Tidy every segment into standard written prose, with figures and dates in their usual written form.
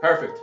Perfect.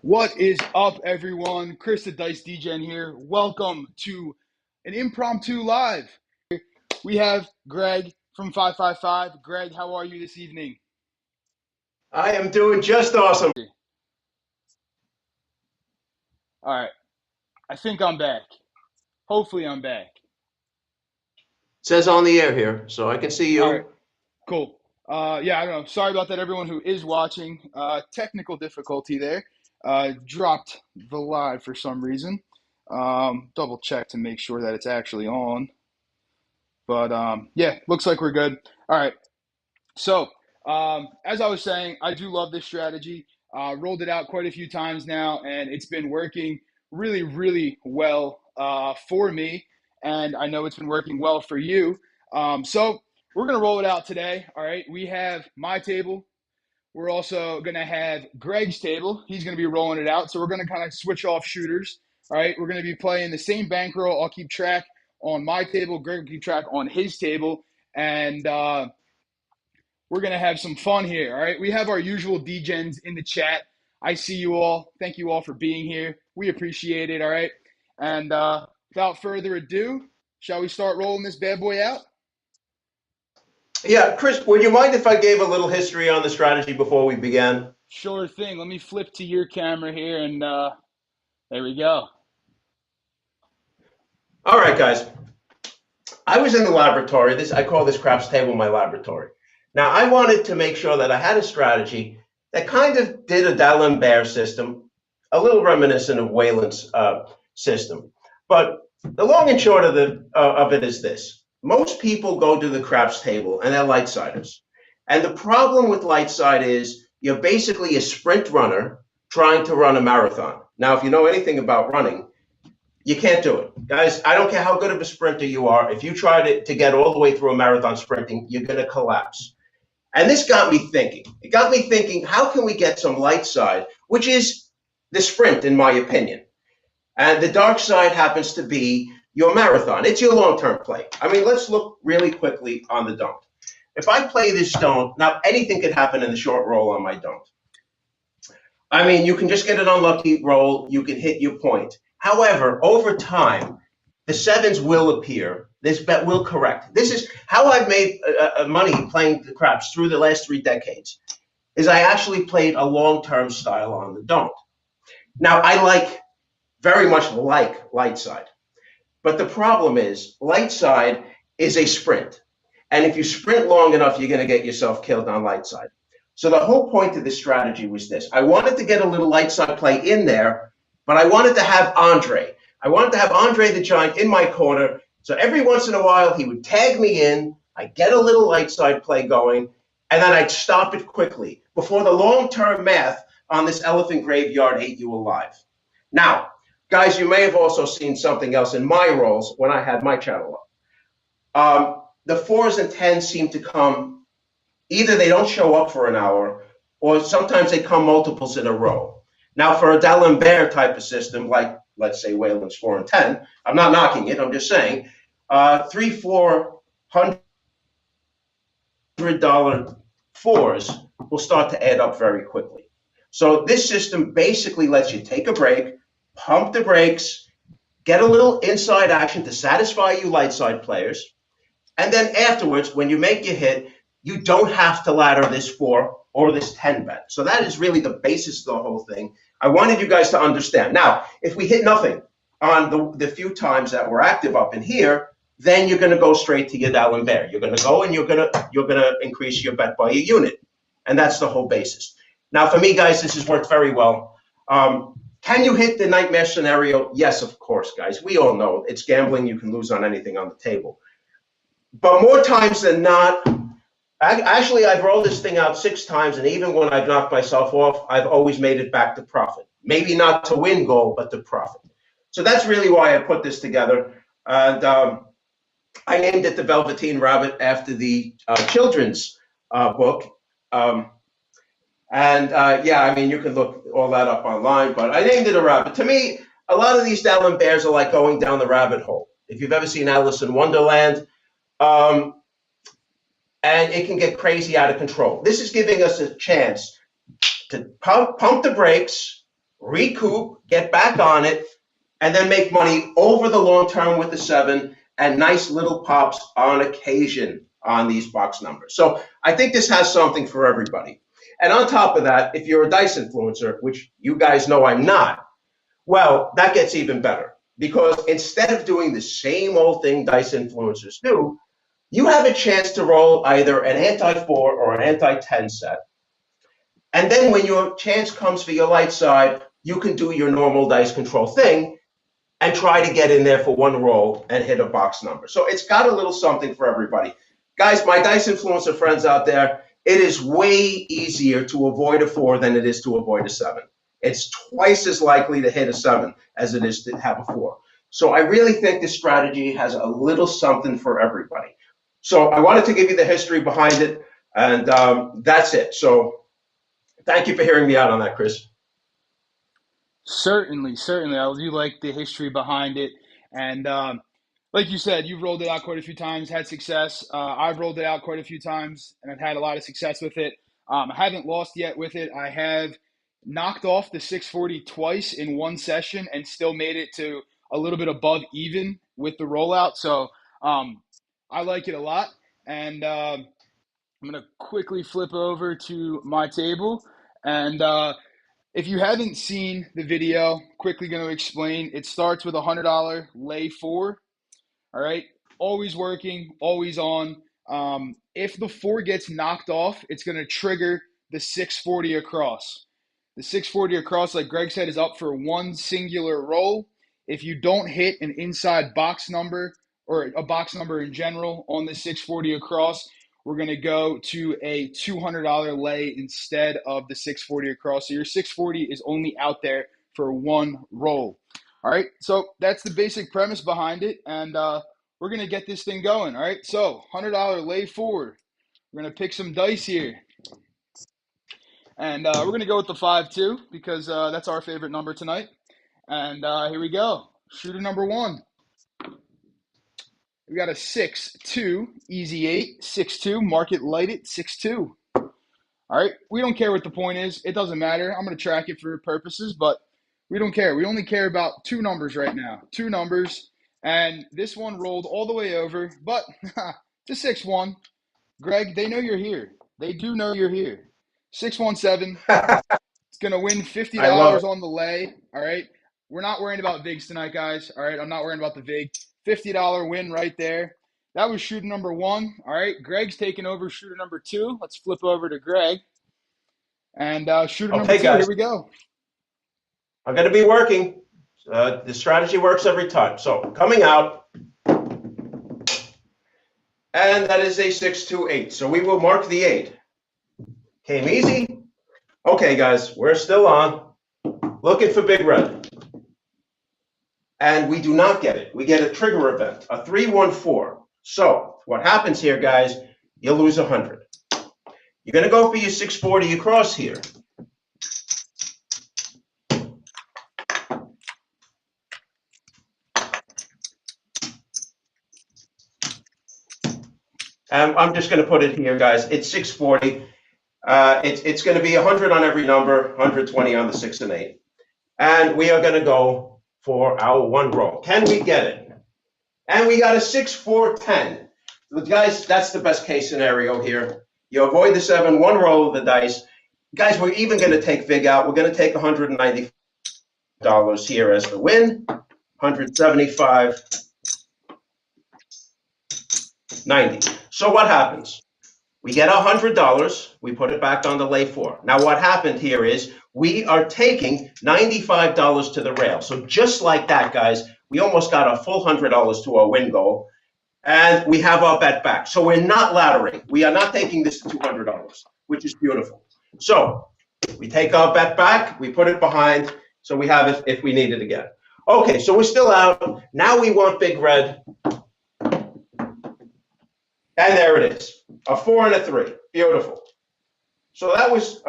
What is up, everyone? Chris the Dice DGen here. Welcome to an impromptu live. We have Greg from 555. Greg, how are you this evening? I am doing just awesome. All right. I think I'm back. Hopefully I'm back. It says on the air here, so I can see you. All right. Cool. Yeah, I don't know. Sorry about that, everyone who is watching. Technical difficulty there. Dropped the live for some reason. Double check to make sure that it's actually on. But yeah, looks like we're good. All right. So as I was saying, I do love this strategy. Rolled it out quite a few times now, and it's been working really, really well for me. And I know it's been working well for you. So we're going to roll it out today. All right. We have my table. We're also going to have Greg's table. He's going to be rolling it out. So we're going to kind of switch off shooters. All right. We're going to be playing the same bankroll. I'll keep track on my table. Greg will keep track on his table. And we're going to have some fun here. All right. We have our usual DGens in the chat. I see you all. Thank you all for being here. We appreciate it. All right. And without further ado, shall we start rolling this bad boy out? Yeah, Chris, would you mind if I gave a little history on the strategy before we began? Sure thing. Let me flip to your camera here, and there we go. All right, guys. I was in the laboratory. I call this craps table my laboratory. Now, I wanted to make sure that I had a strategy that kind of did a D'Alembert system, a little reminiscent of Wayland's system. But the long and short of it is this. Most people go to the craps table and they're light-siders. And the problem with light side is you're basically a sprint runner trying to run a marathon. Now, if you know anything about running, you can't do it. Guys, I don't care how good of a sprinter you are. If you try to get all the way through a marathon sprinting, you're going to collapse. And this got me thinking. It got me thinking, how can we get some light side, which is the sprint, in my opinion. And the dark side happens to be your marathon. It's your long-term play. I mean, let's look really quickly on the don't. If I play this don't, now anything could happen in the short roll on my don't. I mean, you can just get an unlucky roll. You can hit your point. However, over time, the sevens will appear. This bet will correct. This is how I've made money playing the craps through the last 3 decades, is I actually played a long-term style on the don't. Now, I very much like light side. But the problem is, light side is a sprint. And if you sprint long enough, you're going to get yourself killed on light side. So the whole point of this strategy was this. I wanted to get a little light side play in there but I wanted to have Andre. I wanted to have Andre the Giant in my corner. So every once in a while, he would tag me in. I'd get a little light side play going, and then I'd stop it quickly before the long-term math on this elephant graveyard ate you alive. Now, guys, you may have also seen something else in my roles when I had my channel up. The 4s and 10s seem to come, either they don't show up for an hour, or sometimes they come multiples in a row. Now, for a D'Alembert type of system, like let's say Wayland's 4 and 10, I'm not knocking it, I'm just saying, $300-400 fours will start to add up very quickly. So this system basically lets you take a break, pump the brakes, get a little inside action to satisfy you light side players, and then afterwards, when you make your hit, you don't have to ladder this 4 or this 10 bet. So that is really the basis of the whole thing. I wanted you guys to understand. Now, if we hit nothing on the few times that we're active up in here, then you're going to go straight to your D'Alembert. You're going to go and you're going to increase your bet by a unit, and that's the whole basis. Now, for me, guys, this has worked very well. Can you hit the nightmare scenario? Yes, of course, guys. We all know it's gambling. You can lose on anything on the table. But more times than not, actually, I've rolled this thing out 6 times, and even when I've knocked myself off, I've always made it back to profit. Maybe not to win goal, but to profit. So that's really why I put this together. And I named it the Velveteen Rabbit after the children's book. Yeah, I mean, you can look all that up online, but I named it a rabbit. To me, a lot of these D'Alemberts are like going down the rabbit hole. If you've ever seen Alice in Wonderland, and it can get crazy out of control. This is giving us a chance to pump the brakes, recoup, get back on it, and then make money over the long term with the 7 and nice little pops on occasion on these box numbers. So I think this has something for everybody. And on top of that, if you're a dice influencer, which you guys know I'm not, well, that gets even better. Because instead of doing the same old thing dice influencers do, you have a chance to roll either an anti-4 or an anti-10 set. And then when your chance comes for your light side, you can do your normal dice control thing and try to get in there for one roll and hit a box number. So it's got a little something for everybody. Guys, my dice influencer friends out there, it is way easier to avoid a 4 than it is to avoid a 7. It's twice as likely to hit a 7 as it is to have a 4. So I really think this strategy has a little something for everybody. So I wanted to give you the history behind it, and that's it. So thank you for hearing me out on that, Chris. Certainly, certainly. I do like the history behind it. And like you said, you've rolled it out quite a few times, had success. I've rolled it out quite a few times, and I've had a lot of success with it. I haven't lost yet with it. I have knocked off the 640 twice in one session and still made it to a little bit above even with the rollout. So I like it a lot. And I'm going to quickly flip over to my table. And if you haven't seen the video, quickly going to explain. It starts with a $100 lay 4. All right. Always working, always on. If the 4 gets knocked off, it's going to trigger the 640 across. The 640 across, like Greg said, is up for one singular roll. If you don't hit an inside box number or a box number in general on the 640 across, we're going to go to a $200 lay instead of the 640 across. So your 640 is only out there for one roll. All right, so that's the basic premise behind it, and we're going to get this thing going. All right, so $100 lay 4. We're going to pick some dice here. And we're going to go with the 5-2 because that's our favorite number tonight. And here we go. Shooter number 1. We got a 6-2, easy 8, 6-2, market lighted, 6-2. All right, we don't care what the point is. It doesn't matter. I'm going to track it for purposes, but we don't care. We only care about 2 numbers right now. 2 numbers. And this one rolled all the way over, but it's a 6-1. Greg, they know you're here. They do know you're here. 617. It's going to win $50 on the lay. All right. We're not worrying about VIGs tonight, guys. All right. I'm not worrying about the VIG. $50 win right there. That was shooter number 1. All right. Greg's taking over shooter number 2. Let's flip over to Greg. And shooter number 2. Guys. Here we go. I'm going to be working. The strategy works every time. So coming out, and that is a 6-2-8. So we will mark the 8. Came easy. Okay, guys, we're still on. Looking for big red. And we do not get it. We get a trigger event, a 3-1-4. So what happens here, guys, you lose 100. You're going to go for your 640 across here. And I'm just going to put it here, guys. It's 640. It's going to be 100 on every number, 120 on the 6 and 8. And we are going to go for our one roll. Can we get it? And we got a 6-4-10. Guys, that's the best case scenario here. You avoid the 7, one roll of the dice. Guys, we're even going to take VIG out. We're going to take $190 here as the win. 175, 90. So what happens? We get $100. We put it back on the lay 4. Now what happened here is we are taking $95 to the rail. So just like that, guys, we almost got a full $100 to our win goal. And we have our bet back. So we're not laddering. We are not taking this to $200, which is beautiful. So we take our bet back. We put it behind. So we have it if we need it again. Okay, so we're still out. Now we want big red. And there it is, a 4 and a 3. Beautiful. So that was,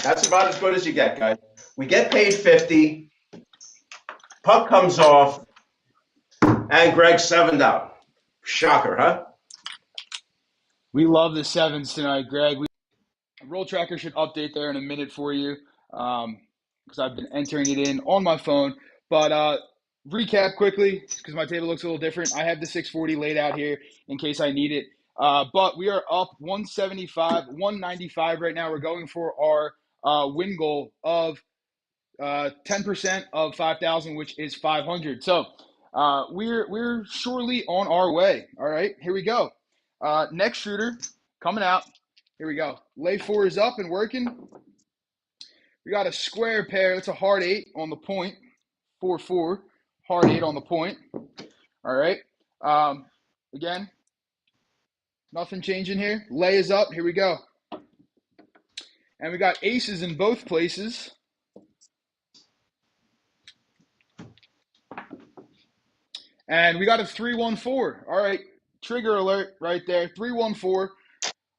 that's about as good as you get, guys. We get paid 50. Puck comes off. And Greg's 7'd out. Shocker, huh? We love the 7s tonight, Greg. Roll Tracker should update there in a minute for you because I've been entering it in on my phone. But recap quickly because my table looks a little different. I have the 640 laid out here in case I need it. But we are up 175, 195 right now. We're going for our win goal of 10% of 5,000, which is 500. So we're surely on our way. All right, here we go. Next shooter coming out. Here we go. Lay 4 is up and working. We got a square pair. That's a hard 8 on the point. 4-4. Hard 8 on the point. All right. Again, nothing changing here. Lay is up. Here we go. And we got aces in both places. And we got a 3-1-4. All right. Trigger alert right there. 3-1-4.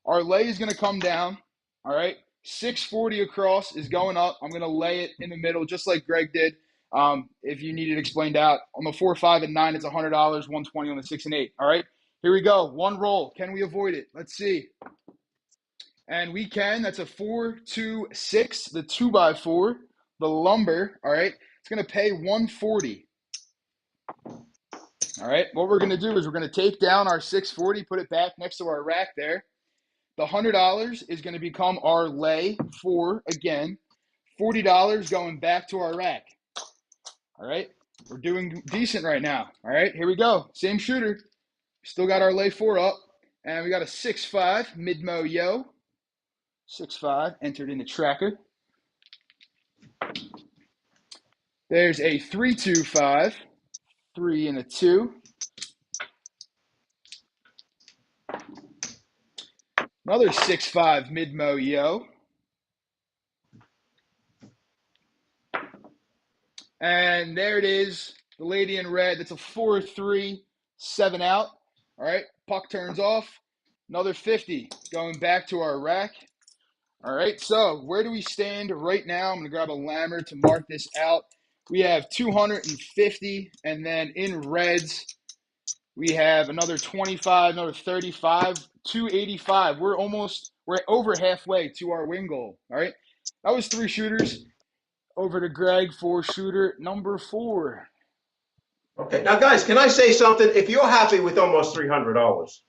Our lay is going to come down. All right. 640 across is going up. I'm going to lay it in the middle just like Greg did. If you need it explained out. On the 4, 5, and 9, it's $100, 120 on the 6 and 8. All right. Here we go. One roll. Can we avoid it? Let's see. And we can. That's a 4-2-6. The 2x4. The lumber. All right. It's going to pay 140. All right. What we're going to do is we're going to take down our 640, put it back next to our rack there. The $100 is going to become our lay 4 again. $40 going back to our rack. All right. We're doing decent right now. All right. Here we go. Same shooter. Still got our lay 4 up. And we got a 6-5 mid-mo yo. 6-5 entered in the tracker. There's a 3-2-5. 3 and a 2. Another 6-5 mid-mo yo. And there it is. The lady in red. That's a 4-3, 7 out. All right. Puck turns off. Another 50 going back to our rack. All right. So where do we stand right now? I'm going to grab a lammer to mark this out. We have 250. And then in reds, we have another 25, another 35, 285. We're over halfway to our win goal. All right. That was 3 shooters. Over to Greg for shooter number 4. Okay, now guys, can I say something? If you're happy with almost $300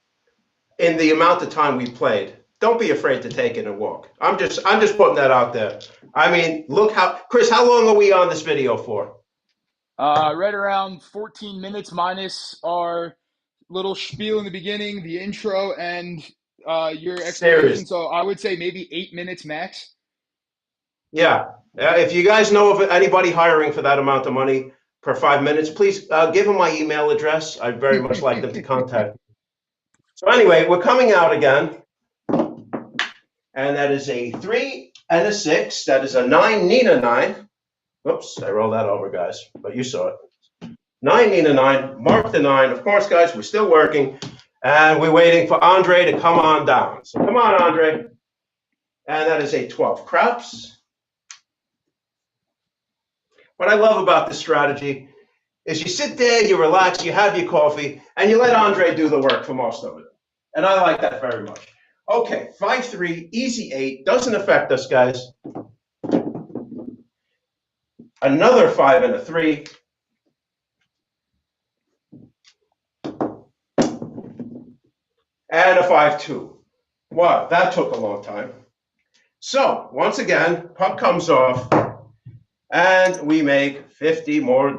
in the amount of time we played, don't be afraid to take it and walk. I'm just putting that out there. I mean, look Chris, how long are we on this video for? Right around 14 minutes minus our little spiel in the beginning, the intro, and your explanation. So I would say maybe 8 minutes max. Yeah. If you guys know of anybody hiring for that amount of money per 5 minutes, please give them my email address. I'd very much like them to contact. So anyway, we're coming out again, and that is a 3 and a 6. That is a 9, Nina 9. Oops, I rolled that over, guys, but you saw it. 9, Nina 9. Mark the 9. Of course, guys, we're still working, and we're waiting for Andre to come on down. So come on, Andre. And that is a 12. Craps. What I love about this strategy is you sit there, you relax, you have your coffee, and you let Andre do the work for most of it. And I like that very much. Okay, 5-3, easy 8, doesn't affect us, guys. Another 5 and a 3. And a 5-2. Wow, that took a long time. So, once again, puck comes off, and we make $50 more.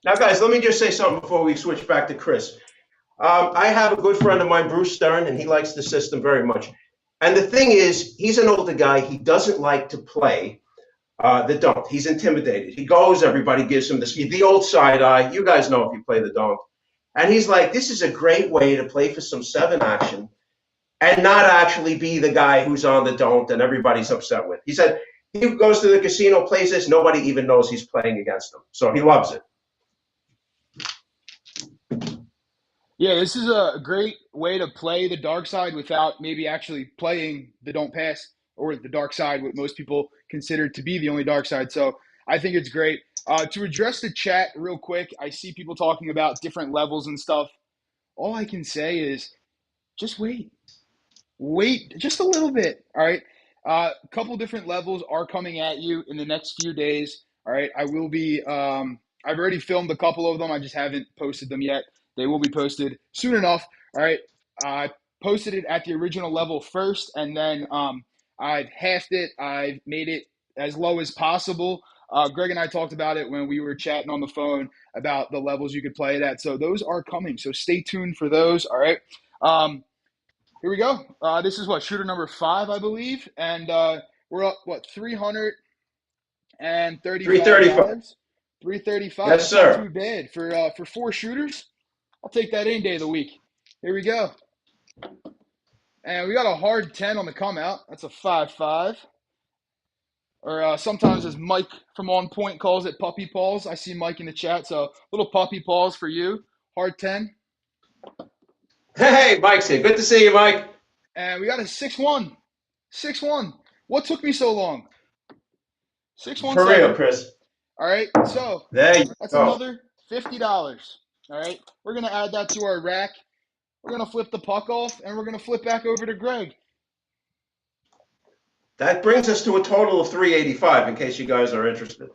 Now, guys, let me just say something before we switch back to Chris. I have a good friend of mine, Bruce Stern, and he likes the system very much. And the thing is, he's an older guy. He doesn't like to play the don't. He's intimidated. He goes, everybody gives him the old side eye. You guys know if you play the don't. And he's like, this is a great way to play for some 7 action and not actually be the guy who's on the don't and everybody's upset with. He said he goes to the casino, plays this, nobody even knows he's playing against them. So he loves it. Yeah, this is a great way to play the dark side without maybe actually playing the don't pass or the dark side, what most people consider to be the only dark side. So I think it's great. To address the chat real quick, I see people talking about different levels and stuff. All I can say is just wait. Wait just a little bit. All right. A couple different levels are coming at you in the next few days. All right. I will be, I've already filmed a couple of them. I just haven't posted them yet. They will be posted soon enough. All right. I posted it at the original level first, and then I've halved it. I've made it as low as possible. Greg and I talked about it when we were chatting on the phone about the levels you could play it at. So those are coming. So stay tuned for those. All right. Here we go. This is what, shooter number 5, I believe, and we're up what, $335. $335. 335. Yes, That's not too sir. bad for 4 shooters. I'll take that any day of the week. Here we go. And we got a hard 10 on the come out. That's a 5-5. Or sometimes, as Mike from On Point calls it, puppy paws. I see Mike in the chat, so little puppy paws for you. Hard 10. Hey, Mike's here. Good to see you, Mike. And we got a 6-1. 6-1. What took me so long? For real, 617. Chris. All right, so There you that's go. another $50. All right, we're gonna add that to our rack. We're gonna flip the puck off, and we're gonna flip back over to Greg. That brings us to a total of $385, in case you guys are interested.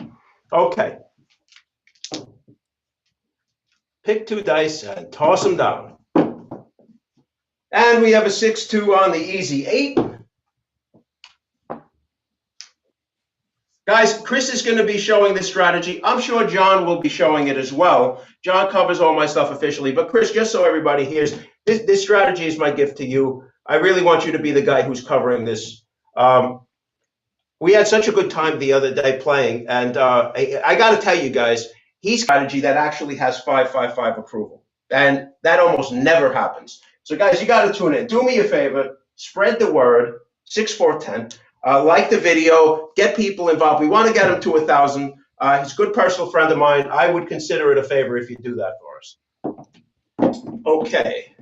Okay. Pick 2 dice and toss them down. And we have a 6-2 on the easy 8. Guys, Chris is going to be showing this strategy. I'm sure John will be showing it as well. John covers all my stuff officially. But Chris, just so everybody hears, this strategy is my gift to you. I really want you to be the guy who's covering this. We had such a good time the other day playing. And I got to tell you guys, he's a strategy that actually has 5-5-5 approval. And that almost never happens. So guys, you got to tune in. Do me a favor. Spread the word. 6-4-10. Like the video, get people involved. We want to get him to 1,000. He's a good personal friend of mine. I would consider it a favor if you do that for us. Okay.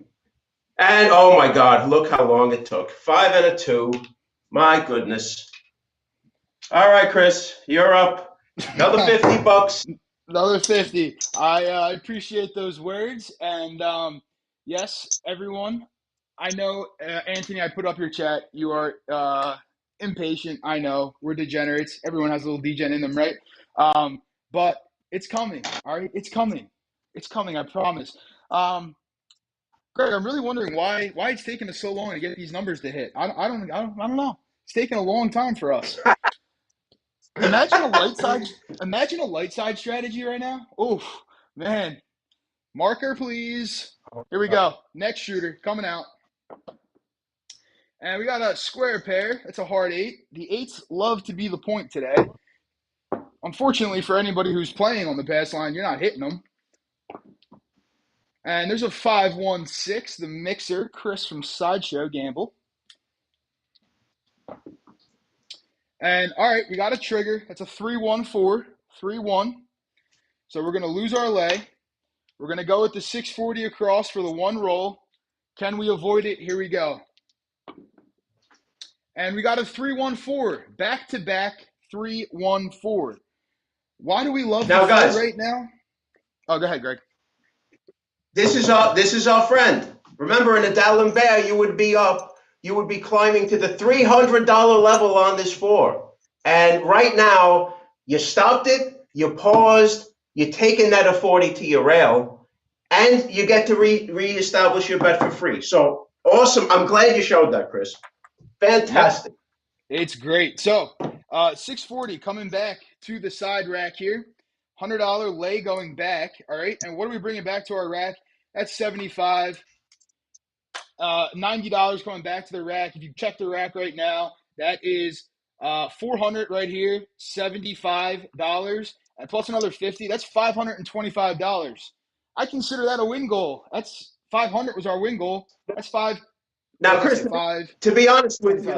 And oh my God, look how long it took. 5 and a 2. My goodness. All right, Chris, you're up. Another $50. Another 50. I appreciate those words. And yes, everyone, I know, Anthony, I put up your chat. You are impatient. I know. We're degenerates. Everyone has a little degen in them, right? But it's coming. All right? It's coming. It's coming, I promise. Greg, I'm really wondering why it's taking us so long to get these numbers to hit. I don't know. It's taking a long time for us. Imagine a light side strategy right now. Oof, man. Marker, please. Here we go. Next shooter coming out. And we got a square pair. That's a hard 8. The 8s love to be the point today. Unfortunately, for anybody who's playing on the pass line, you're not hitting them. And there's a 5-1-6, the mixer, Chris from Sideshow Gamble. And all right, we got a trigger. That's a 3-1-4, 3-1. So we're going to lose our lay. We're going to go with the 640 across for the one roll. Can we avoid it? Here we go. And we got a 3-1-4, back-to-back 3-1-4. Why do we love Now, the guys, right now? Oh, go ahead, Greg. this is our friend. Remember, in a Dallin Bear, you would be climbing to the $300 level on this 4. And right now, you stopped it, you paused, you're taking that a 40 to your rail, and you get to reestablish your bet for free. So awesome. I'm glad you showed that, Chris. Fantastic. Yep. It's great. So 640 coming back to the side rack here. $100 lay going back. All right. And what are we bringing back to our rack? That's 75. $90 coming back to the rack. If you check the rack right now, that is 400 right here, $75, and plus another 50. That's $525. I consider that a win goal. That's 500 was our win goal. That's five. Now, Chris, to be honest with you,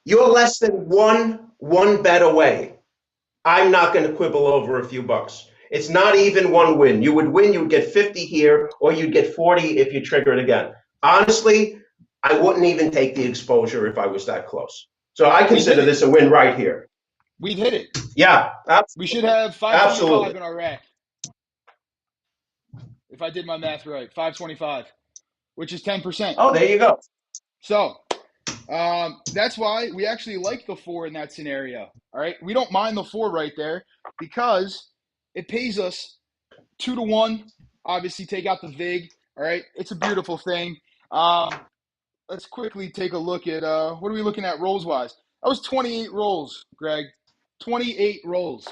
you're less than one bet away. I'm not going to quibble over a few bucks. It's not even one win. You would win, you would get 50 here, or you'd get 40 if you trigger it again. Honestly, I wouldn't even take the exposure if I was that close. So I consider this a win right here. We've hit it. Yeah. We should have 525 in our rack. If I did my math right, 525, which is 10%. Oh, there you go. So that's why we actually like the 4 in that scenario. All right. We don't mind the 4 right there because it pays us 2-1. Obviously, take out the VIG. All right. It's a beautiful thing. Let's quickly take a look at what are we looking at rolls wise? That was 28 rolls, Greg. 28 rolls.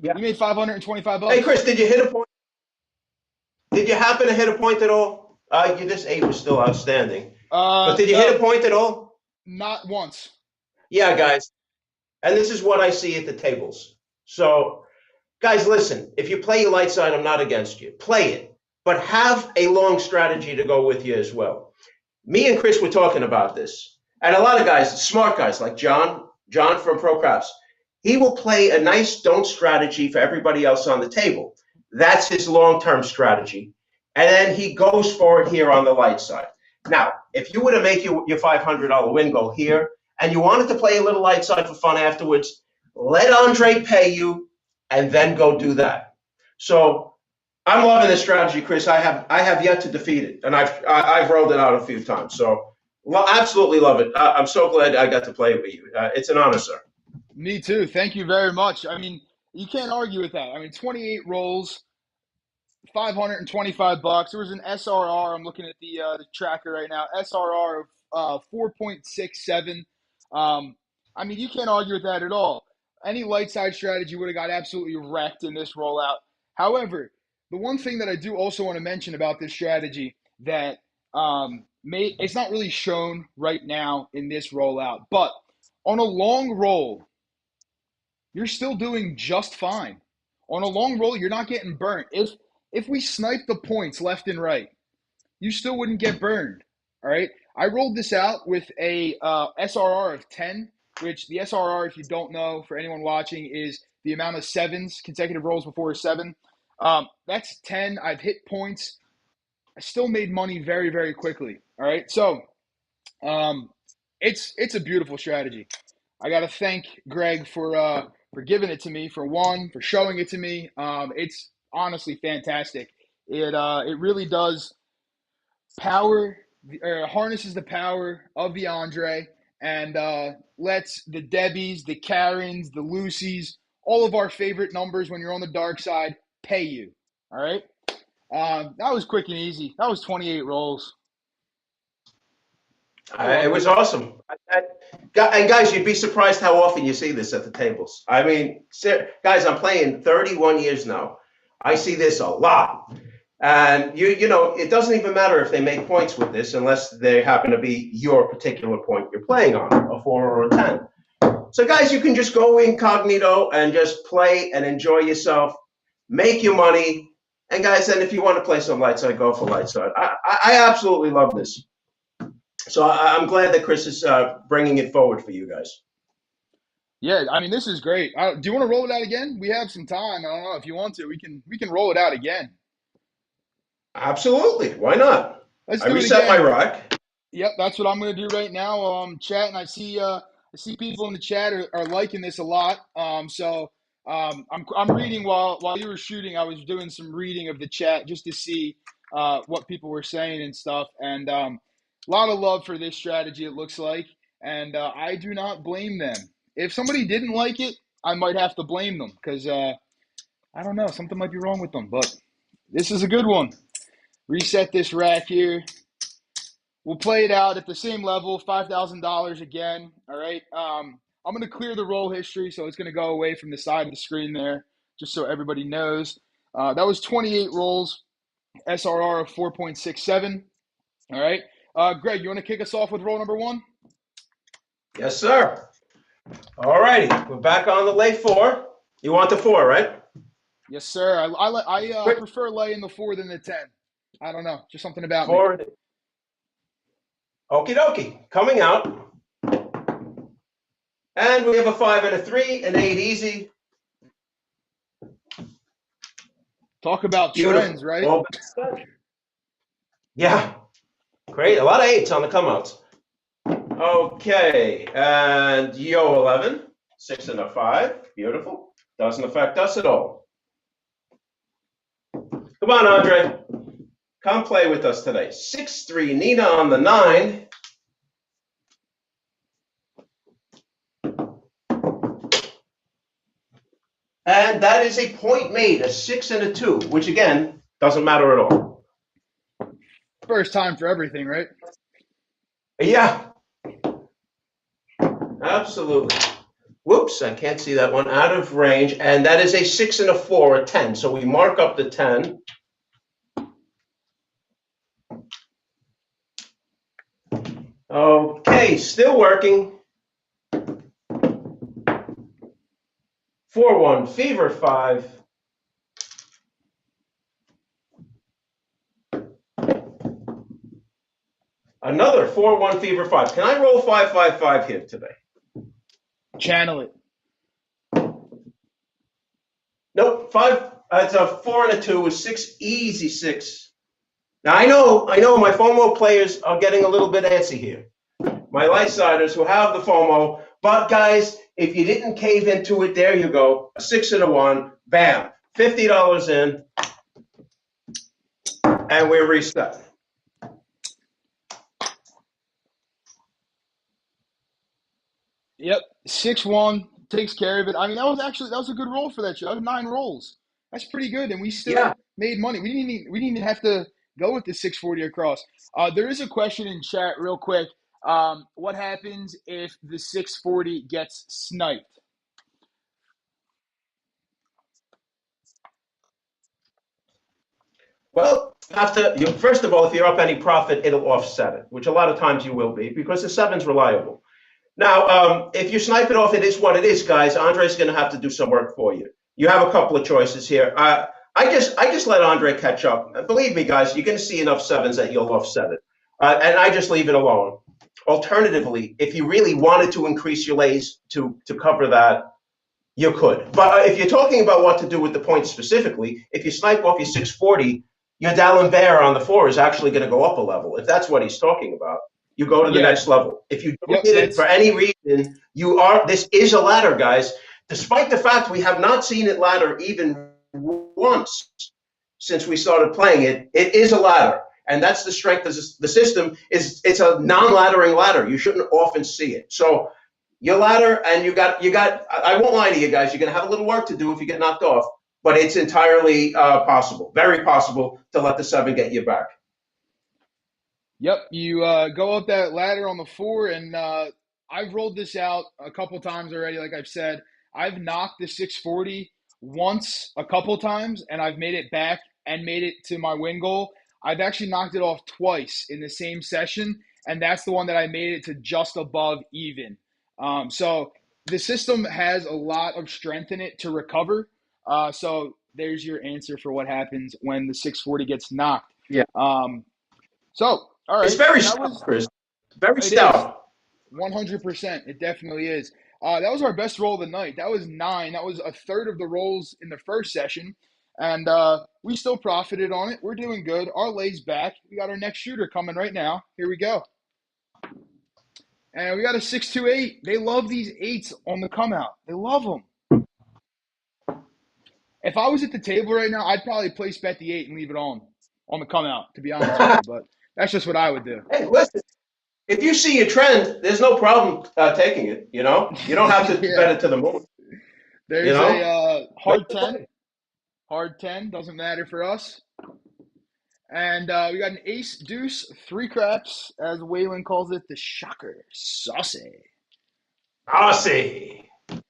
Yeah. We made $525. Hey, Chris, did you hit a point? Did you happen to hit a point at all? This 8 was still outstanding. But did you hit a point at all? Not once. Yeah, guys. And this is what I see at the tables. So, guys, listen. If you play your light side, I'm not against you. Play it. But have a long strategy to go with you as well. Me and Chris were talking about this. And a lot of guys, smart guys like John from Pro Craps, he will play a nice don't strategy for everybody else on the table. That's his long-term strategy. And then he goes for it here on the light side. Now, if you were to make your $500 win goal here, and you wanted to play a little light side for fun afterwards, let Andre pay you, and then go do that. So I'm loving this strategy, Chris. I have yet to defeat it, and I've rolled it out a few times. So absolutely love it. I'm so glad I got to play it with you. It's an honor, sir. Me too. Thank you very much. I mean, you can't argue with that. I mean, 28 rolls, $525. There was an SRR. I'm looking at the tracker right now. SRR of 4.67. I mean, you can't argue with that at all. Any light side strategy would have got absolutely wrecked in this rollout. However, the one thing that I do also want to mention about this strategy that it's not really shown right now in this rollout, but on a long roll, you're still doing just fine. On a long roll, you're not getting burnt. If we snipe the points left and right, you still wouldn't get burned. All right. I rolled this out with a SRR of 10, which the SRR, if you don't know, for anyone watching, is the amount of sevens, consecutive rolls before a 7. That's 10. I've hit points. I still made money very, very quickly. All right. So it's a beautiful strategy. I got to thank Greg for giving it to me, for showing it to me. It's honestly fantastic. It really does harnesses the power of the Andre and lets the Debbies, the Karens, the Lucys, all of our favorite numbers when you're on the dark side pay you. All right. That was quick and easy. That was 28 rolls. It was awesome. And guys, you'd be surprised how often you see this at the tables. I mean, guys, I'm playing 31 years now. I see this a lot. And it doesn't even matter if they make points with this unless they happen to be your particular point you're playing on, a 4 or a 10. So guys, you can just go incognito and just play and enjoy yourself, make your money. And guys, then if you want to play some light side, go for light side. I absolutely love this. So I'm glad that Chris is bringing it forward for you guys. Yeah, I mean this is great. Do you want to roll it out again? We have some time. I don't know if you want to. We can roll it out again. Absolutely. Why not? Let's I do it reset my again. rack. Yep, that's what I'm gonna do right now. Chat, and I see people in the chat are liking this a lot. I'm reading while you were shooting. I was doing some reading of the chat just to see what people were saying and stuff. And a lot of love for this strategy. It looks like, and I do not blame them. If somebody didn't like it, I might have to blame them because I don't know, something might be wrong with them. But this is a good one. Reset this rack here. We'll play it out at the same level, $5,000 again. All right. I'm going to clear the roll history, so it's going to go away from the side of the screen there, just so everybody knows. That was 28 rolls, SRR of 4.67. All right. Greg, you want to kick us off with roll number one? Yes, sir. All righty. We're back on the lay 4. You want the 4, right? Yes, sir. I prefer laying the 4 than the 10. I don't know. Just something about me. 4. Okie dokie. Coming out. And we have a 5 and a 3, an 8 easy. Talk about Beautiful. trends, right? Well, yeah. Great. A lot of 8s on the come-outs. Okay. And yo 11. 6 and a 5. Beautiful. Doesn't affect us at all. Come on, Andre. Come play with us today. 6-3. Nina on the 9. And that is a point made, a 6 and a 2, which again, doesn't matter at all. First time for everything, right? Yeah. Absolutely. Whoops, I can't see that one. Out of range. And that is a 6 and a 4, a 10. So we mark up the 10. Okay, still working. 4-1, fever 5. Another 4-1, fever 5. Can I roll 5-5-5 here today? Channel it. Nope, 5. It's a 4 and a 2 with 6, easy 6. Now I know my FOMO players are getting a little bit antsy here. My lightsiders who have the FOMO, but guys, if you didn't cave into it, there you go. A 6 and a 1, bam, $50 in, and we're reset. Yep, 6-1 takes care of it. I mean, that was a good roll for that show. That was 9 rolls. That's pretty good, and we Yeah. still made money. We didn't even have to go with the 640 across. There is a question in chat, real quick. What happens if the 640 gets sniped? Well, first of all, if you're up any profit, it'll offset it, which a lot of times you will be because the 7's reliable. Now, if you snipe it off, it is what it is, guys. Andre's going to have to do some work for you. You have a couple of choices here. I just let Andre catch up. Believe me, guys, you're going to see enough 7s that you'll offset it. And I just leave it alone. Alternatively, if you really wanted to increase your lays to cover that, you could. But if you're talking about what to do with the points specifically, if you snipe off your 640, your D'Alembert on the 4 is actually going to go up a level. If that's what he's talking about, you go to the next level. If you don't get it for any reason, this is a ladder, guys. Despite the fact we have not seen it ladder even once since we started playing it, it is a ladder. And that's the strength of the system. It's a non-laddering ladder. You shouldn't often see it. So your ladder, and you got. I won't lie to you guys. You're gonna have a little work to do if you get knocked off, but it's entirely possible, very possible, to let the 7 get you back. Yep, you go up that ladder on the 4, and I've rolled this out a couple times already. Like I've said, I've knocked the 640 once a couple times, and I've made it back and made it to my win goal. I've actually knocked it off twice in the same session, and that's the one that I made it to just above even. So the system has a lot of strength in it to recover. So there's your answer for what happens when the 640 gets knocked. Yeah. So, all It's right, very that stout, was Chris. Very it is stout. 100%. It definitely is. That was our best roll of the night. That was 9. That was a third of the rolls in the first session, and we still profited on it. We're doing good. Our lay's back. We got our next shooter coming right now. Here we go. And we got a 628. They love these 8s on the come out. They love them. If I was at the table right now, I'd probably place bet the 8 and leave it on the come out, to be honest with you. But that's just what I would do. Hey, listen. If you see a trend, there's no problem taking it. You know, you don't have to Yeah. bet it to the moon. You There's know, a Make hard the 10. play. Hard 10. Doesn't matter for us. And we got an ace deuce, 3 craps, as Waylon calls it, the shocker. Saucy. Aussie,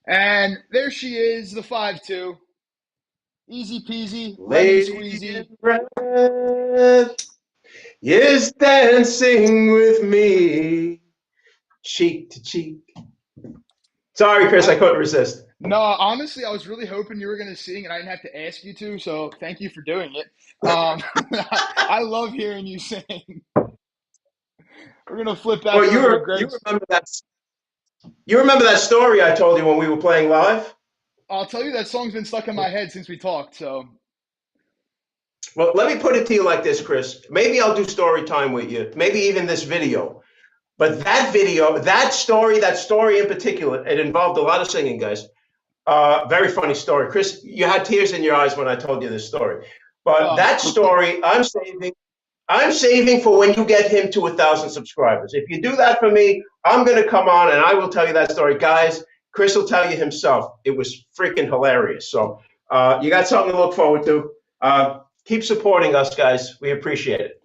And there she is, the 5-2. Easy peasy, lemon lady in squeezy. red, is dancing with me, cheek to cheek. Sorry, Chris, I couldn't resist. No, honestly, I was really hoping you were going to sing and I didn't have to ask you to, so thank you for doing it. I love hearing you sing. We're going to flip back Well, over to you Greg's. remember that? You remember that story I told you when we were playing live? I'll tell you that song's been stuck in my head since we talked, so. Well, let me put it to you like this, Chris. Maybe I'll do story time with you. Maybe even this video. But that video, that story in particular, it involved a lot of singing, guys. Very funny story. Chris, you had tears in your eyes when I told you this story. But that story, I'm saving for when you get him to 1,000 subscribers. If you do that for me, I'm going to come on and I will tell you that story. Guys, Chris will tell you himself. It was freaking hilarious. So you got something to look forward to. Keep supporting us, guys. We appreciate it.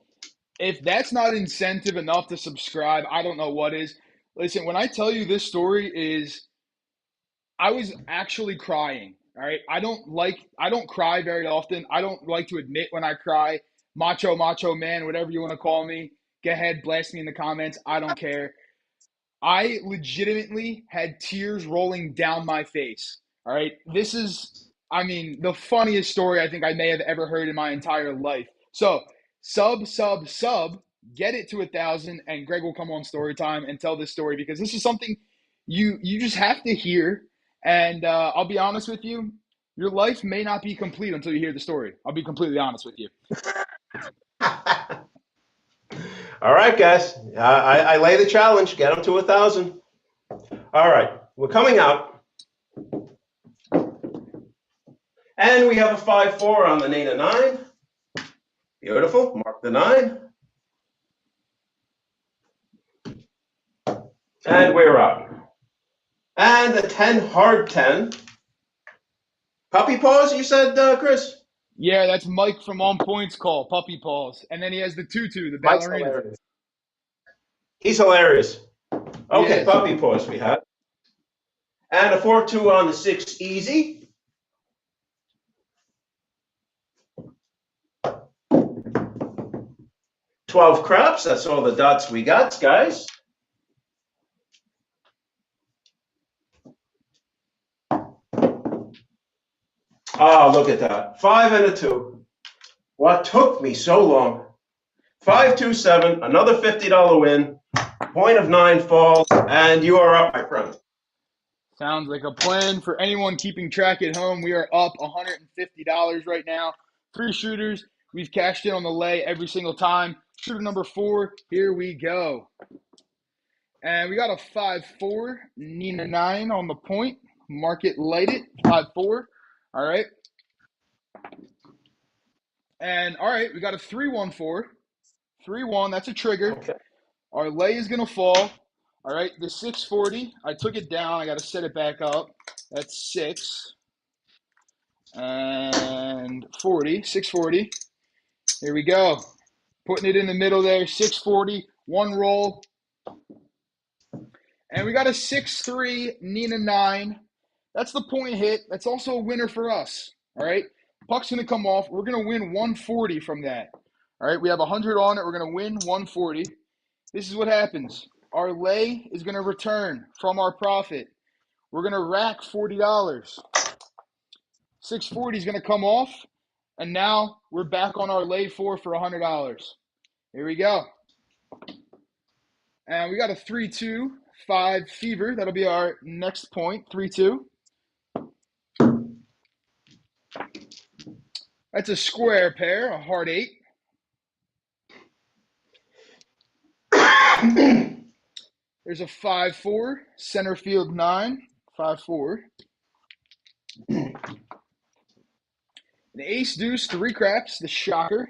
If that's not incentive enough to subscribe, I don't know what is. Listen, when I tell you this story is, I was actually crying. All right. I don't cry very often. I don't like to admit when I cry. Macho man, whatever you want to call me. Go ahead, blast me in the comments. I don't care. I legitimately had tears rolling down my face. All right. This is, I mean, the funniest story I think I may have ever heard in my entire life. So, sub, get it to 1,000, and Greg will come on story time and tell this story because this is something you just have to hear. And I'll be honest with you, your life may not be complete until you hear the story. I'll be completely honest with you. All right, guys. I lay the challenge. Get them to 1,000. All right. We're coming out. And we have a 5-4 on the Nina 9. Beautiful. Mark the 9. And we're up. And a 10 hard 10. Puppy paws, you said, Chris? Yeah, that's Mike from On Point's call, Puppy Paws. And then he has the tutu, the Mike's ballerina. hilarious. He's hilarious. Okay, puppy paws we have. And a 4-2 on the 6 easy. $12 craps. That's all the dots we got, guys. Oh, look at that. 5 and a 2. What took me so long? 5-2-7, another $50 win. Point of 9 falls, and you are up, my friend. Sounds like a plan for anyone keeping track at home. We are up $150 right now. 3 shooters. We've cashed in on the lay every single time. Shooter number 4, here we go. And we got a 5-4, Nina 9 on the point. Market lighted, 5-4. All right. And all right, we got a 3-1-4. 3-1, that's a trigger. Okay. Our lay is going to fall. All right, the 640, I took it down. I got to set it back up. That's 6 and 40, 640. Here we go. Putting it in the middle there, 640, 1 roll. And we got a 6-3, Nina 9. That's the point hit. That's also a winner for us. All right, Puck's going to come off. We're going to win 140 from that. All right, we have 100 on it. We're going to win 140. This is what happens. Our lay is going to return from our profit. We're going to rack $40. 640 is going to come off, and now we're back on our lay for $100. Here we go. And we got a 3-2-5 fever. That'll be our next point, 3-2. That's a square pair, a heart 8. There's a 5-4, center field 9, 5-4. An ace deuce, 3 craps, the shocker.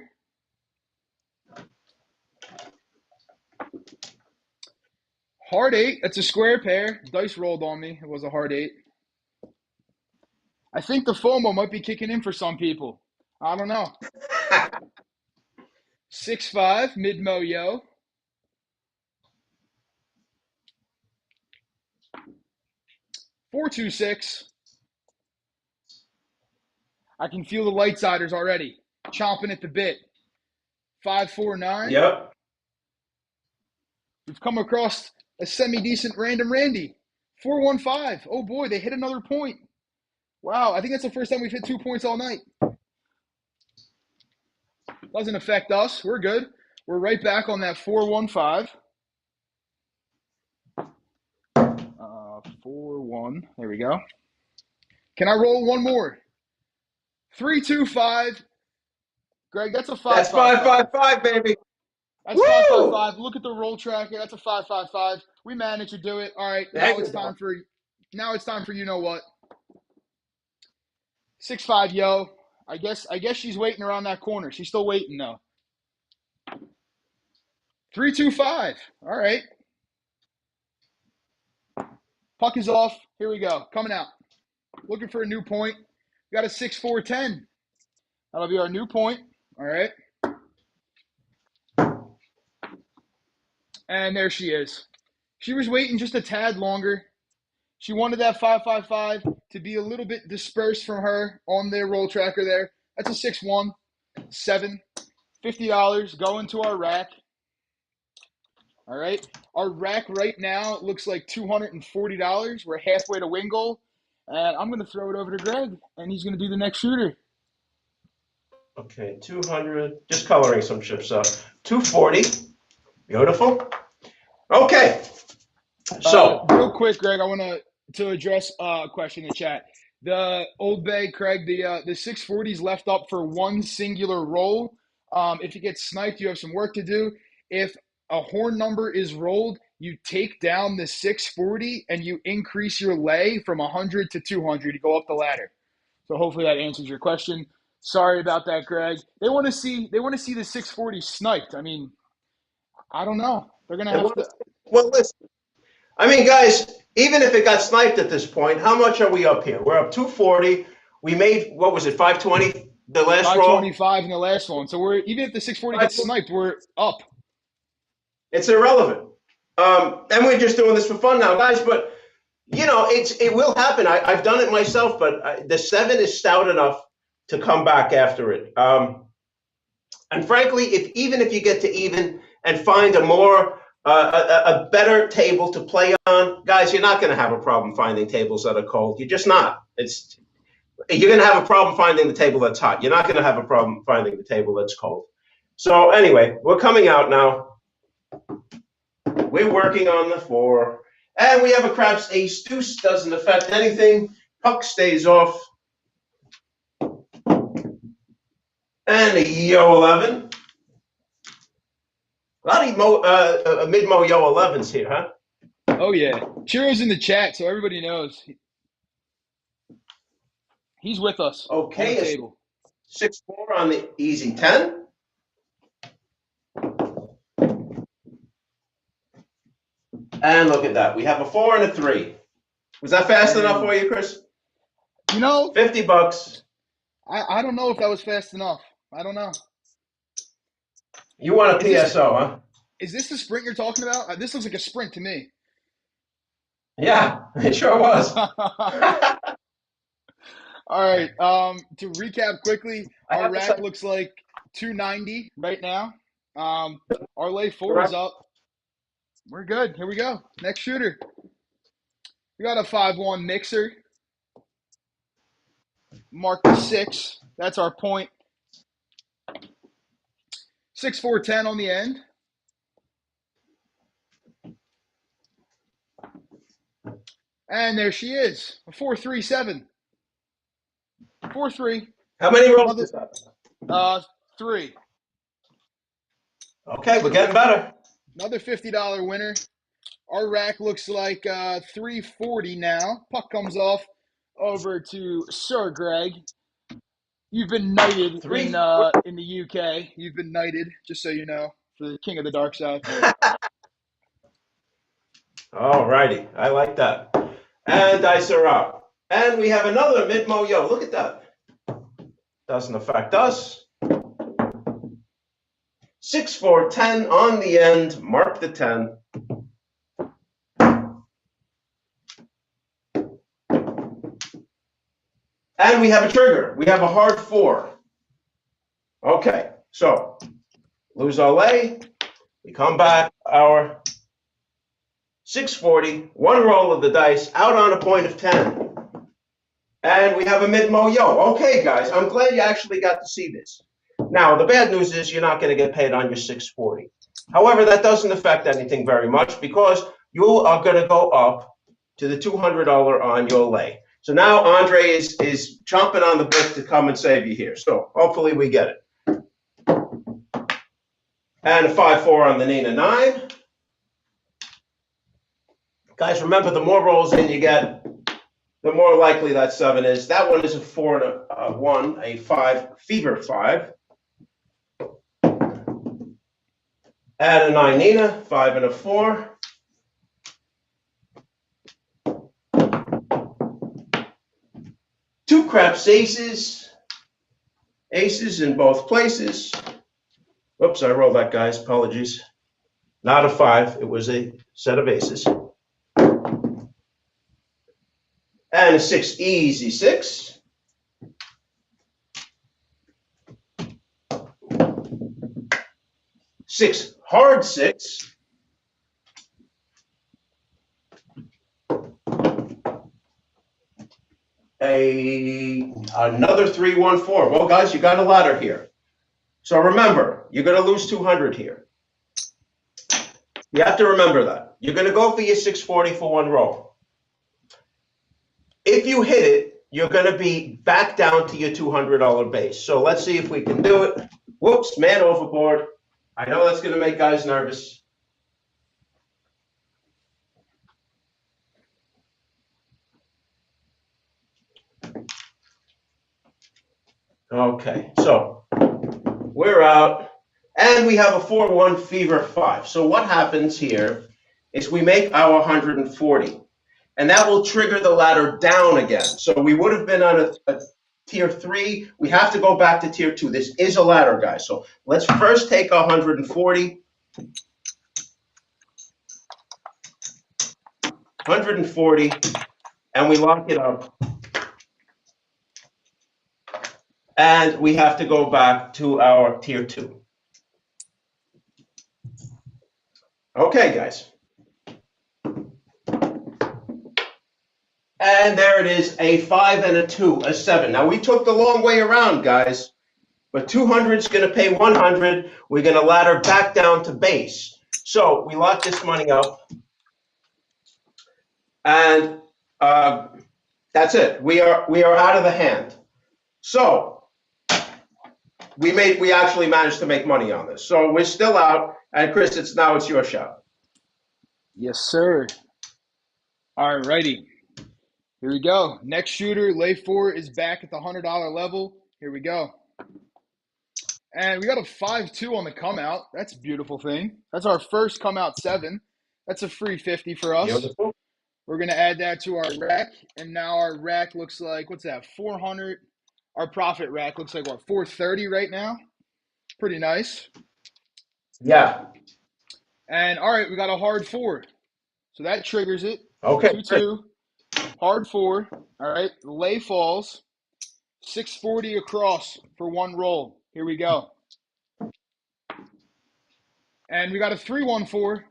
Heart 8, that's a square pair. Dice rolled on me. It was a heart 8. I think the FOMO might be kicking in for some people. I don't know. 6-5, mid-mo yo. 4-2-6. I can feel the lightsiders already chomping at the bit. 5-4-9. Yep. We've come across a semi-decent random Randy. 4-1-5. Oh boy, they hit another point. Wow, I think that's the first time we've hit 2 points all night. Doesn't affect us. We're good. We're right back on that 4-1-5. 4-1. There we go. Can I roll one more? 3-2-5. Greg, that's a 5-5-5. That's 5-5-5, baby. That's 5-5-5. Look at the roll tracker. That's a 5-5-5. We managed to do it. All right. Now it's time for you know what. 6-5 yo. I guess she's waiting around that corner. She's still waiting though. 3-2-5. All right. Puck is off. Here we go. Coming out. Looking for a new point. We got a 6-4-10. That'll be our new point. All right. And there she is. She was waiting just a tad longer. She wanted that 5-5-5 to be a little bit dispersed from her on their roll tracker there. That's a 6-1, 7, $50 going to our rack. All right. Our rack right now looks like $240. We're halfway to win goal. And I'm going to throw it over to Greg, and he's going to do the next shooter. Okay, 200. Just coloring some chips up. 240. Beautiful. Okay. So real quick, Greg, I want to address a question in the chat. The Old Bay, Craig, the 640 is left up for one singular roll. If you get sniped, you have some work to do. If a horn number is rolled, you take down the 640 and you increase your lay from 100 to 200. You go up the ladder. So hopefully that answers your question. Sorry about that, Greg. They want to see the 640 sniped. I mean, I don't know. They're gonna have to. Well, listen. I mean, guys, even if it got sniped at this point, how much are we up here? We're up 240. We made, what was it, 520 the last roll? 525 in the last one. So we're even if the 640 gets sniped, we're up. It's irrelevant. And we're just doing this for fun now, guys. But you know, it will happen. I've done it myself, but the 7 is stout enough to come back after it. And frankly, even if you get to even and find a better table to play on, guys, you're not going to have a problem finding tables that are cold. You're just not. You're going to have a problem finding the table that's hot. You're not going to have a problem finding the table that's cold. So anyway, we're coming out now. We're working on the 4. And we have a craps ace deuce. Doesn't affect anything. Puck stays off. And a yo 11. A lot of mid-mo yo 11s here, huh? Oh, yeah. Chiro's in the chat, so everybody knows. He's with us. Okay. On the table. 6-4 on the easy 10. And look at that. We have a 4 and a 3. Was that fast enough for you, Chris? You know, $50. I don't know if that was fast enough. I don't know. You want a PSO, huh? Is this the sprint you're talking about? This looks like a sprint to me. Yeah, it sure was. All right. To recap quickly, I our have to say, rack looks like 290 right now. Our lay four is correct? up. We're good. Here we go. Next shooter. We got a 5-1 mixer. Mark the 6. That's our point. 6-4-10 on the end. And there she is. A 4-3-7. 4-3. How many rolls Another is that? 3. Okay, we're getting better. Another $50 winner. Our rack looks like 340 now. Puck comes off over to Sir Greg. You've been knighted Three. in the UK. You've been knighted, just so you know, for the king of the dark side. All righty, I like that. And dice are up. And we have another mid-mo yo. Look at that. Doesn't affect us. 6-4-10 on the end. Mark the 10. And we have a trigger. We have a hard 4. Okay, so lose our lay. We come back. Our 640. One roll of the dice out on a point of 10. And we have a mid-mo yo. Okay, guys, I'm glad you actually got to see this. Now, the bad news is you're not going to get paid on your 640. However, that doesn't affect anything very much because you are going to go up to the $200 on your lay. So now Andre is chomping on the bit to come and save you here. So hopefully we get it. And a 5-4 on the Nina 9. Guys, remember, the more rolls in you get, the more likely that 7 is. That one is a 4 and a 1, a 5, fever 5. Add a 9 Nina, 5 and a 4. Two craps aces. Aces in both places. Oops, I rolled that, guys. Apologies. Not a 5. It was a set of aces. And a 6, easy 6. Six, hard 6. Another 3-1-4. Well, guys, you got a ladder here. So remember, you're going to lose 200 here. You have to remember that. You're going to go for your 640 for one roll. If you hit it, you're going to be back down to your $200 base. So let's see if we can do it. Whoops, man overboard. I know that's going to make guys nervous. Okay, so we're out. And we have a 4-1 fever 5. So what happens here is we make our 140. And that will trigger the ladder down again. So we would have been on a tier 3. We have to go back to tier 2. This is a ladder, guys. So let's first take 140. 140. And we lock it up. And we have to go back to our tier 2. Okay, guys. And there it is, a 5 and a 2, a 7. Now, we took the long way around, guys. But 200 is going to pay 100. We're going to ladder back down to base. So we lock this money up. And that's it. We are out of the hand. So we actually managed to make money on this. So we're still out. And Chris, it's your shot. Yes, sir. All righty. Here we go. Next shooter, lay 4 is back at the $100 level. Here we go. And we got a 5-2 on the come out. That's a beautiful thing. That's our first come out 7. That's a free 50 for us. Beautiful. We're going to add that to our rack. And now our rack looks like, what's that, 400? Our profit rack looks like, what, 430 right now? Pretty nice. Yeah. And, all right, we got a hard 4. So that triggers it. Okay. 2-2. Hard 4. All right. Lay falls. 640 across for one roll. Here we go. And we got a 314.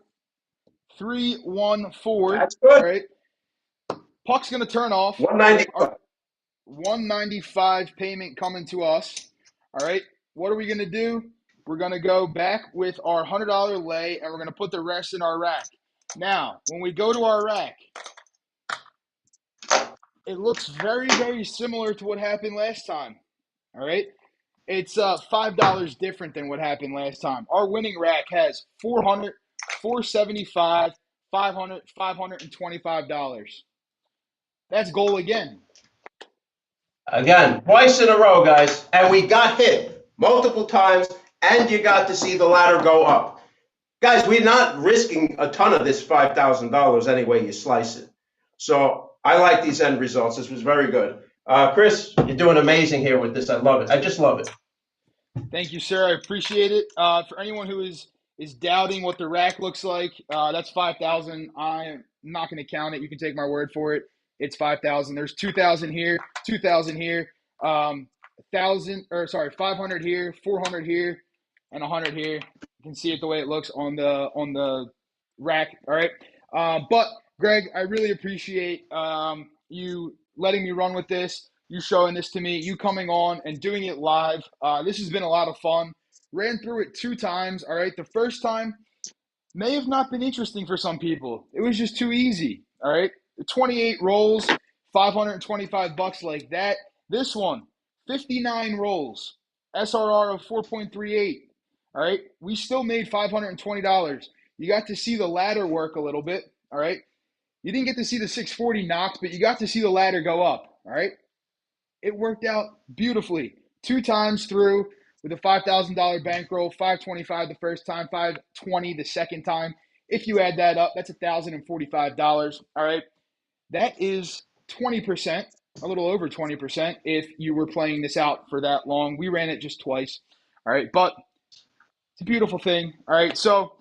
314. That's good. All right. Puck's going to turn off. All right. Our 195. 195 payment coming to us. All right. What are we going to do? We're going to go back with our $100 lay, and we're going to put the rest in our rack. Now, when we go to our rack, it looks very, very similar to what happened last time. All right. It's $5 different than what happened last time. Our winning rack has 400, 475, 500, $525. That's goal again. Again, twice in a row, guys, and we got hit multiple times, and you got to see the ladder go up. Guys, we're not risking a ton of this $5,000 any way you slice it. So I like these end results. This was very good. Chris, you're doing amazing here with this. I love it. I just love it. Thank you, sir. I appreciate it. For anyone who is doubting what the rack looks like, that's 5,000. I'm not going to count it. You can take my word for it. It's 5,000. There's 2,000 here, 2,000 here, 500 here, 400 here, and 100 here. You can see it the way it looks on the rack. All right. But Greg, I really appreciate you letting me run with this. You showing this to me, you coming on and doing it live. This has been a lot of fun. Ran through it 2 times. All right. The first time may have not been interesting for some people. It was just too easy. All right. 28 rolls, $525 like that. This one, 59 rolls, SRR of 4.38. All right. We still made $520. You got to see the ladder work a little bit. All right. You didn't get to see the 640 knocked, but you got to see the ladder go up. All right. It worked out beautifully. 2 times through with a $5,000 bankroll, $525 the first time, $520 the second time. If you add that up, that's $1,045. All right. That is 20%, a little over 20% if you were playing this out for that long. We ran it just twice. All right. But it's a beautiful thing. All right. So,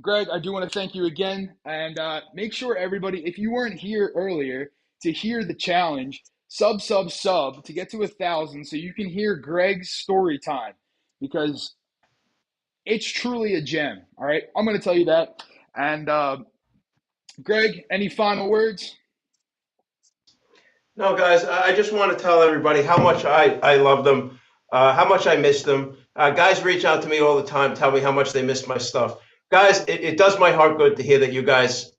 Greg, I do want to thank you again. And make sure everybody, if you weren't here earlier to hear the challenge, sub to get to 1,000 so you can hear Greg's story time because it's truly a gem. All right. I'm going to tell you that. And Greg, any final words? No, guys, I just want to tell everybody how much I love them, how much I miss them. Guys reach out to me all the time, tell me how much they miss my stuff. Guys, it does my heart good to hear that you guys,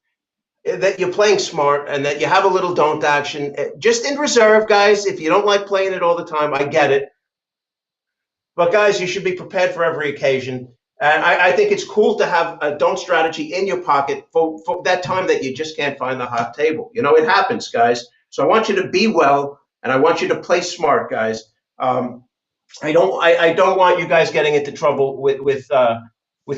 that you're playing smart and that you have a little don't action. Just in reserve, guys, if you don't like playing it all the time, I get it. But guys, you should be prepared for every occasion. And I think it's cool to have a don't strategy in your pocket for that time that you just can't find the hot table. You know, it happens, guys. So I want you to be well, and I want you to play smart, guys. I don't want you guys getting into trouble with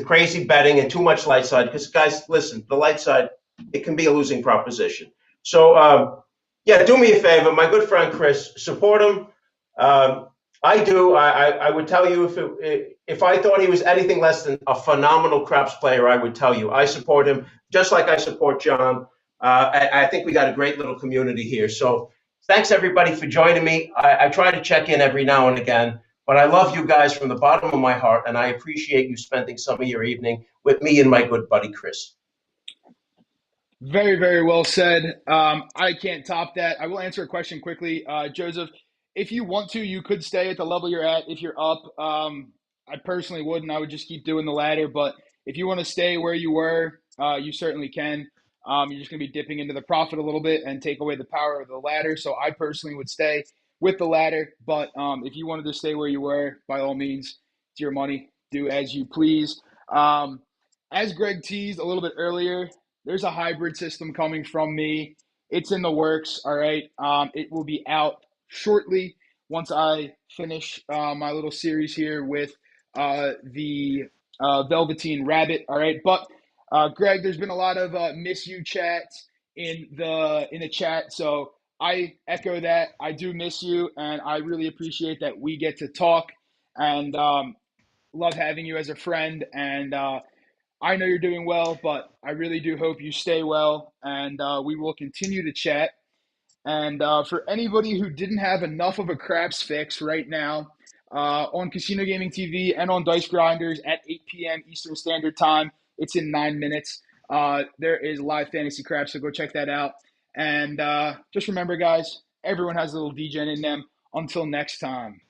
crazy betting and too much light side. Because guys, listen, the light side, it can be a losing proposition. So yeah, do me a favor, my good friend Chris, support him. I do. I would tell you if I thought he was anything less than a phenomenal craps player, I would tell you. I support him just like I support John. I think we got a great little community here. So thanks everybody for joining me. I try to check in every now and again, but I love you guys from the bottom of my heart, and I appreciate you spending some of your evening with me and my good buddy Chris. Very, very well said. I can't top that. I will answer a question quickly. Joseph, if you want to, you could stay at the level you're at. If you're up, I personally wouldn't. I would just keep doing the ladder. But if you want to stay where you were, you certainly can. You're just going to be dipping into the profit a little bit and take away the power of the ladder. So I personally would stay with the ladder. But if you wanted to stay where you were, by all means, it's your money. Do as you please. As Greg teased a little bit earlier, there's a hybrid system coming from me. It's in the works, all right? It will be out shortly once I finish my little series here with the Velveteen Rabbit, all right? But Greg, there's been a lot of miss you chats in the chat, so I echo that. I do miss you, and I really appreciate that we get to talk and love having you as a friend. And I know you're doing well, but I really do hope you stay well, and we will continue to chat. And for anybody who didn't have enough of a craps fix right now, on Casino Gaming TV and on Dice Grinders at 8 p.m. Eastern Standard Time, it's in 9 minutes. There is live fantasy craps, so go check that out. And just remember, guys, everyone has a little DGen in them. Until next time.